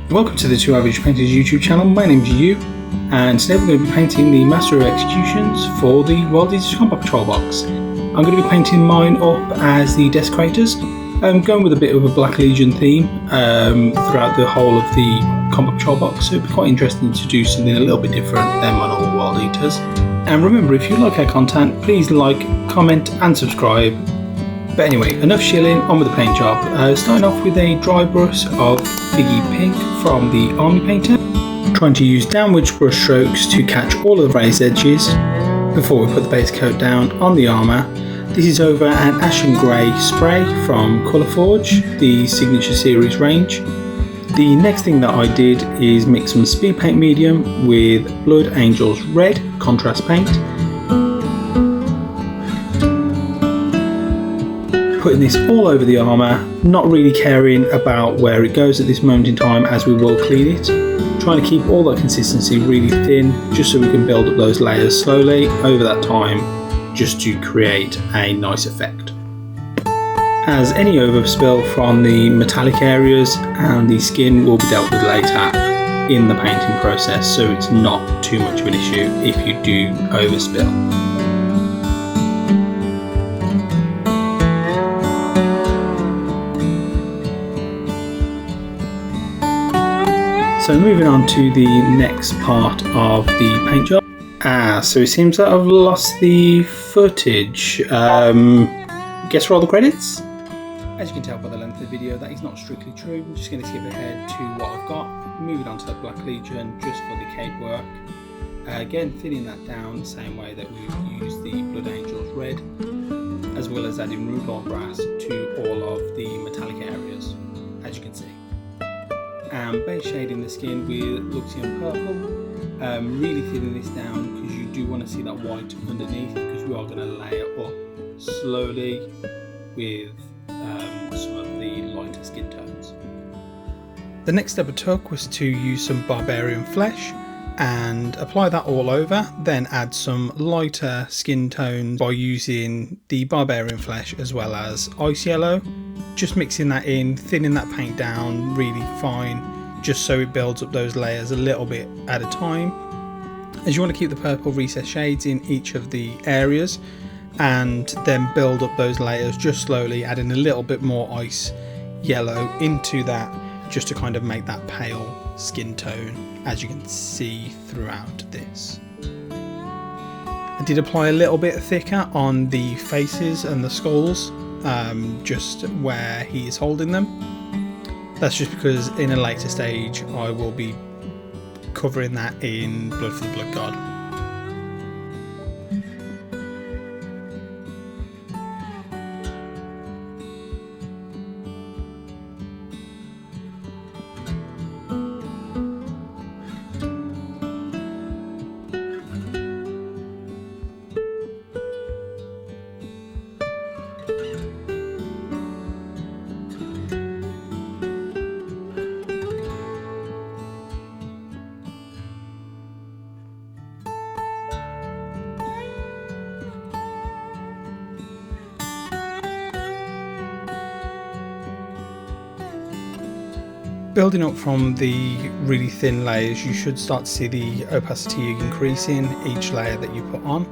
Welcome to the Two Average Painters YouTube channel. My name's Yu, and today we're going to be painting the Master of Executions for the Wild Eaters Combat Patrol box. I'm going to be painting mine up as the Desecrators. I'm going with a bit of a Black Legion theme throughout the whole of the Combat Patrol box, so it'd be quite interesting to do something a little bit different than my normal Wild Eaters. And remember, if you like our content, please like, comment and subscribe. But anyway, enough shilling, on with the paint job. Starting off with a dry brush of Biggie Pink from the Army Painter. Trying to use downwards brush strokes to catch all of the raised edges before we put the base coat down on the armour. This is over an Ashen Grey spray from Colourforge, the Signature Series range. The next thing that I did is mix some Speed Paint Medium with Blood Angels Red contrast paint. Putting this all over the armour, not really caring about where it goes at this moment in time as we will clean it. Trying to keep all that consistency really thin just so we can build up those layers slowly over that time just to create a nice effect. As any overspill from the metallic areas and the skin will be dealt with later in the painting process, so it's not too much of an issue if you do overspill. So moving on to the next part of the paint job. So it seems that I've lost the footage. Guess roll the credits? As you can tell by the length of the video, that is not strictly true. I'm just going to skip ahead to what I've got. Moving on to the Black Legion just for the cape work. Again, thinning that down the same way that we've used the Blood Angels Red, as well as adding Rudolph Brass to all of the metallic areas, as you can see. And base shading the skin with Luxian Purple, really thinning this down because you do want to see that white underneath, because we are going to layer up slowly with some of the lighter skin tones. The next step I took was to use some Barbarian Flesh and apply that all over, then add some lighter skin tones by using the Barbarian Flesh as well as Ice Yellow. Just mixing that in, thinning that paint down really fine, just so it builds up those layers a little bit at a time. As you want to keep the purple recessed shades in each of the areas, and then build up those layers just slowly, adding a little bit more ice yellow into that, just to kind of make that pale skin tone, as you can see throughout this. I did apply a little bit thicker on the faces and the skulls, just where he is holding them. That's just because in a later stage I will be covering that in Blood for the Blood God. Building up from the really thin layers, you should start to see the opacity increasing each layer that you put on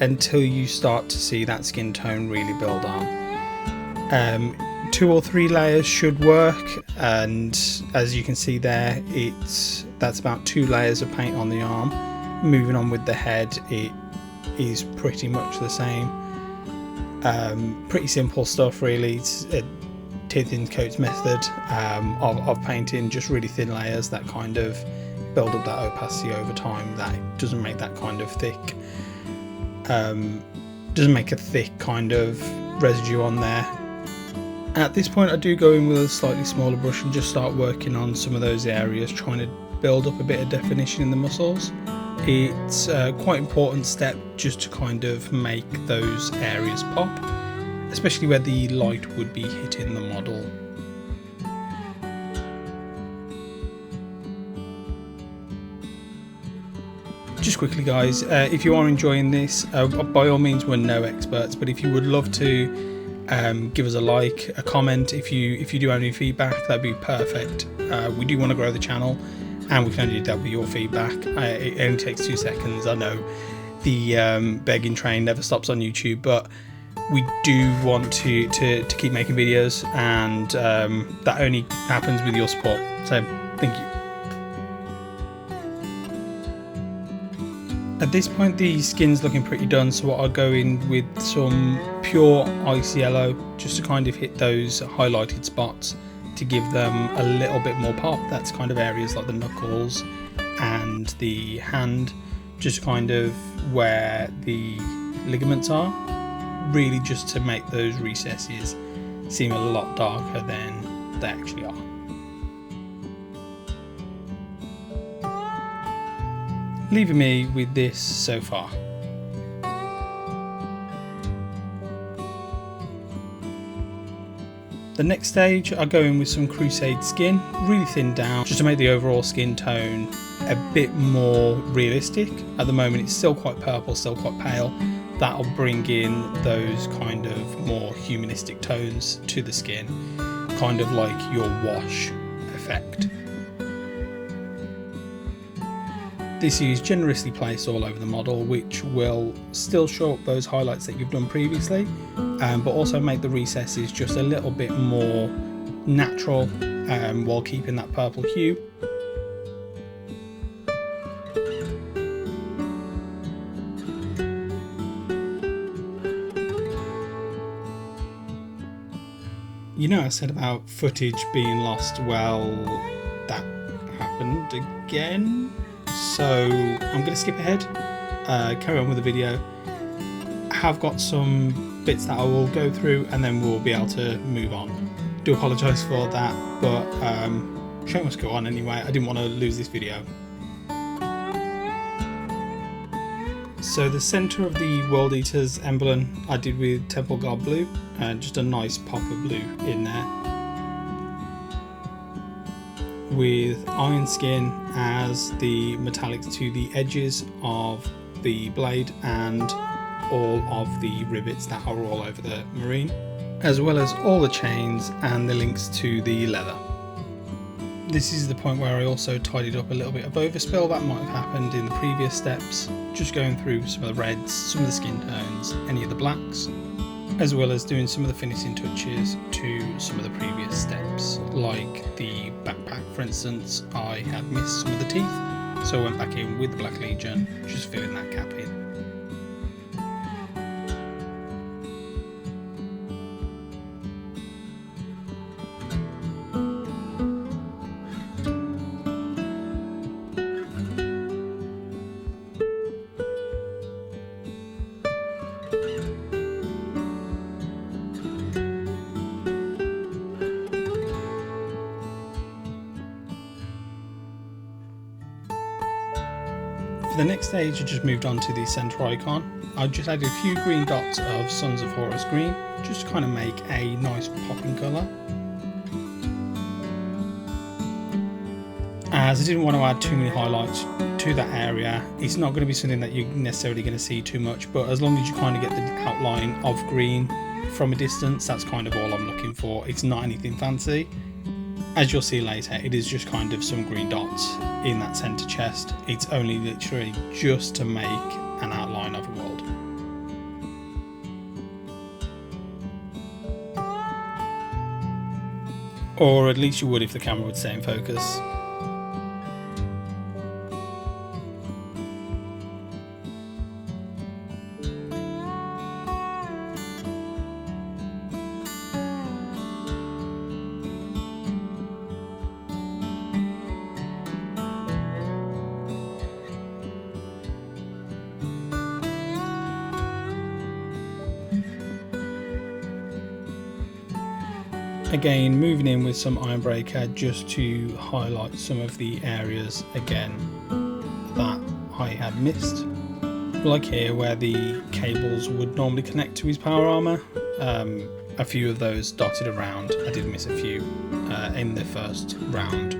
until you start to see that skin tone really build on. 2 or 3 layers should work, and as you can see there, that's about 2 layers of paint on the arm. Moving on with the head, it is pretty much the same. Pretty simple stuff really. It's a thin coats method of painting, just really thin layers that kind of build up that opacity over time. That doesn't make that kind of thick, doesn't make a thick kind of residue on there. At this point I do go in with a slightly smaller brush and just start working on some of those areas, trying to build up a bit of definition in the muscles. It's a quite important step just to kind of make those areas pop, especially where the light would be hitting the model. Just quickly guys, if you are enjoying this, by all means we're no experts, but if you would love to Give us a like, a comment. If you do have any feedback, that'd be perfect. We do want to grow the channel, and we can only do that with your feedback. It only takes 2 seconds. I know the begging train never stops on YouTube, but we do want to keep making videos, and that only happens with your support. So thank you. At this point the skin's looking pretty done, so I'll go in with some pure ice yellow just to kind of hit those highlighted spots to give them a little bit more pop. That's kind of areas like the knuckles and the hand, just kind of where the ligaments are, really just to make those recesses seem a lot darker than they actually are. Leaving me with this so far. The next stage, I go in with some Crusade skin, really thinned down, just to make the overall skin tone a bit more realistic. At the moment it's still quite purple, still quite pale. That'll bring in those kind of more humanistic tones to the skin, kind of like your wash effect. This is generously placed all over the model, which will still show up those highlights that you've done previously, but also make the recesses just a little bit more natural while keeping that purple hue. You know, I said about footage being lost. Well, that happened again. So I'm going to skip ahead, carry on with the video. I have got some bits that I will go through, and then we'll be able to move on. Do apologise for that, but show must go on anyway. I didn't want to lose this video. So the centre of the World Eaters emblem I did with Temple Guard blue, just a nice pop of blue in there, with iron skin as the metallics to the edges of the blade and all of the rivets that are all over the marine, as well as all the chains and the links to the leather. This is the point where I also tidied up a little bit of overspill that might have happened in the previous steps, just going through some of the reds, some of the skin tones, any of the blacks, as well as doing some of the finishing touches to some of the previous steps, like the backpack for instance. I had missed some of the teeth, so I went back in with the Black Legion, just filling that cap in. For the next stage I just moved on to the centre icon. I just added a few green dots of Sons of Horus green, just to kind of make a nice popping colour. As I didn't want to add too many highlights to that area, it's not going to be something that you're necessarily going to see too much, but as long as you kind of get the outline of green from a distance, that's kind of all I'm looking for. It's not anything fancy. As you'll see later, it is just kind of some green dots in that centre chest. It's only literally just to make an outline of a world. Or at least you would if the camera would stay in focus. Again, moving in with some Ironbreaker just to highlight some of the areas again that I had missed. Like here where the cables would normally connect to his power armour, a few of those dotted around. I did miss a few in the first round.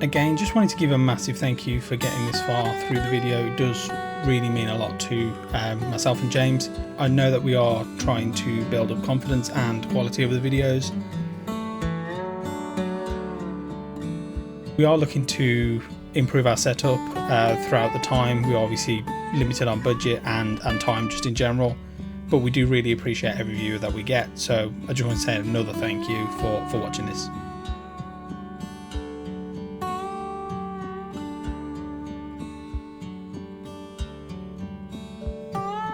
Again, just wanted to give a massive thank you for getting this far through the video. It does really mean a lot to myself and James. I know that we are trying to build up confidence and quality of the videos. We are looking to improve our setup throughout the time. We're obviously limited on budget and time just in general, but we do really appreciate every viewer that we get. So I just want to say another thank you for watching this.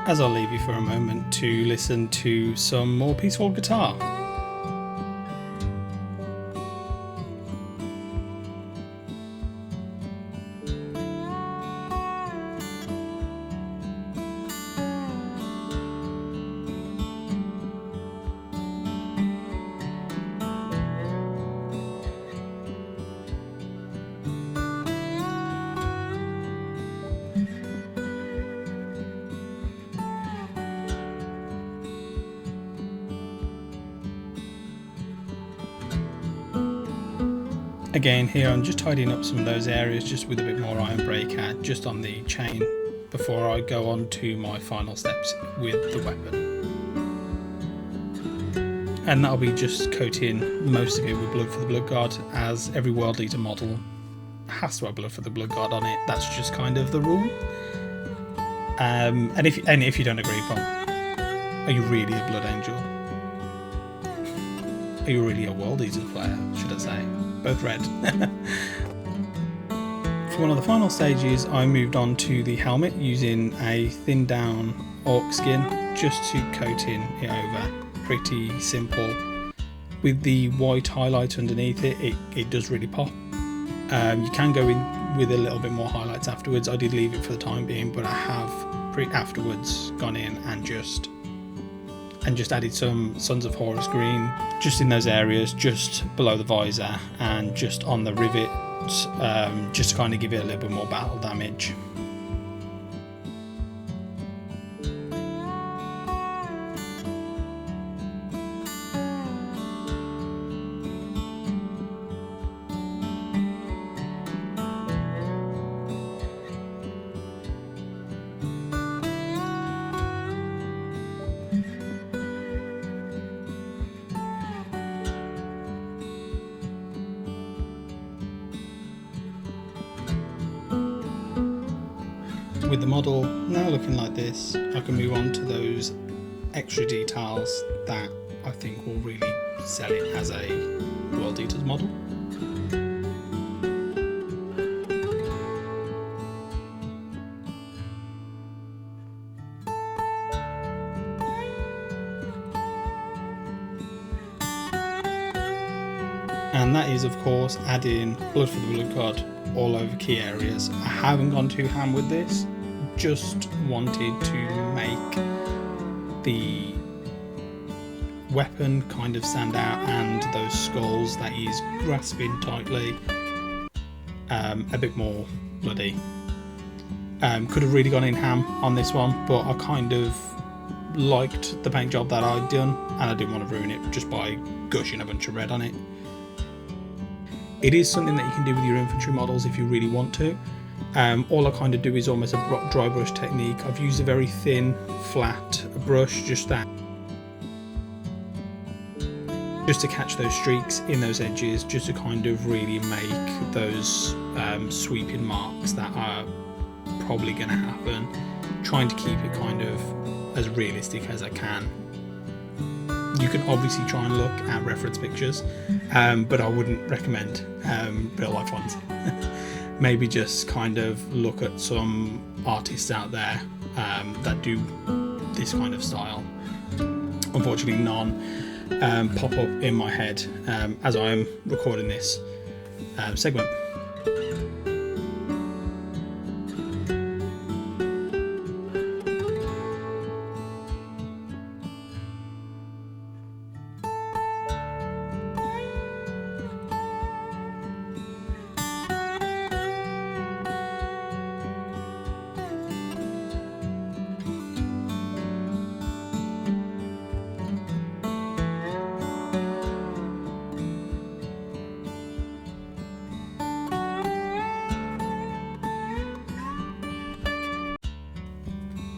As I'll leave you for a moment to listen to some more peaceful guitar. Again, here I'm just tidying up some of those areas just with a bit more iron breaker just on the chain before I go on to my final steps with the weapon. And that'll be just coating most of it with blood for the blood god, as every World Eater model has to have blood for the blood god on it. That's just kind of the rule. And if you don't agree, Paul, are you really a blood angel? Are you really a World Eater player, should I say? Both red. For one of the final stages, I moved on to the helmet using a thinned down orc skin just to coating it over. Pretty simple. With the white highlight underneath it, it does really pop. You can go in with a little bit more highlights afterwards. I did leave it for the time being, but I have afterwards gone in and just added some Sons of Horus green just in those areas just below the visor and just on the rivet, just to kind of give it a little bit more battle damage. With the model now looking like this, I can move on to those extra details that I think will really sell it as a World Eaters model. And that is, of course, adding blood for the blood god all over key areas. I haven't gone too ham with this, just wanted to make the weapon kind of stand out and those skulls that he's grasping tightly a bit more bloody. Could have really gone in ham on this one, but I kind of liked the paint job that I'd done and I didn't want to ruin it just by gushing a bunch of red on it. It is something that you can do with your infantry models if you really want to. All I kind of do is almost a dry brush technique. I've used a very thin, flat brush, just to catch those streaks in those edges, just to kind of really make those sweeping marks that are probably going to happen. Trying to keep it kind of as realistic as I can. You can obviously try and look at reference pictures, but I wouldn't recommend real life ones. Maybe just kind of look at some artists out there that do this kind of style. Unfortunately, none pop up in my head as I am recording this segment.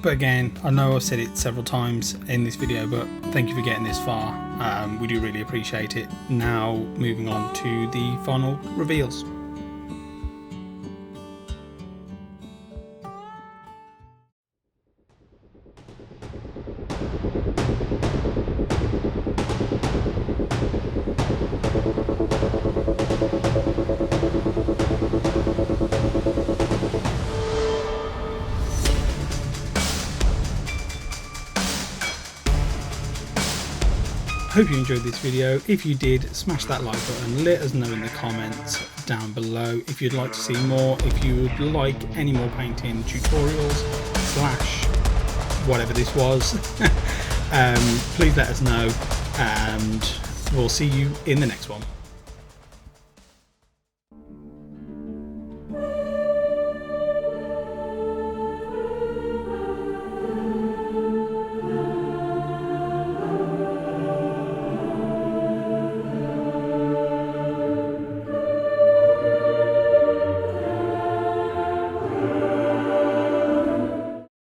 But again, I know I've said it several times in this video, but thank you for getting this far. We do really appreciate it. Now moving on to the final reveals. Hope you enjoyed this video. If you did, smash that like button, let us know in the comments down below if you'd like to see more, if you would like any more painting tutorials / whatever this was. Please let us know, and we'll see you in the next one.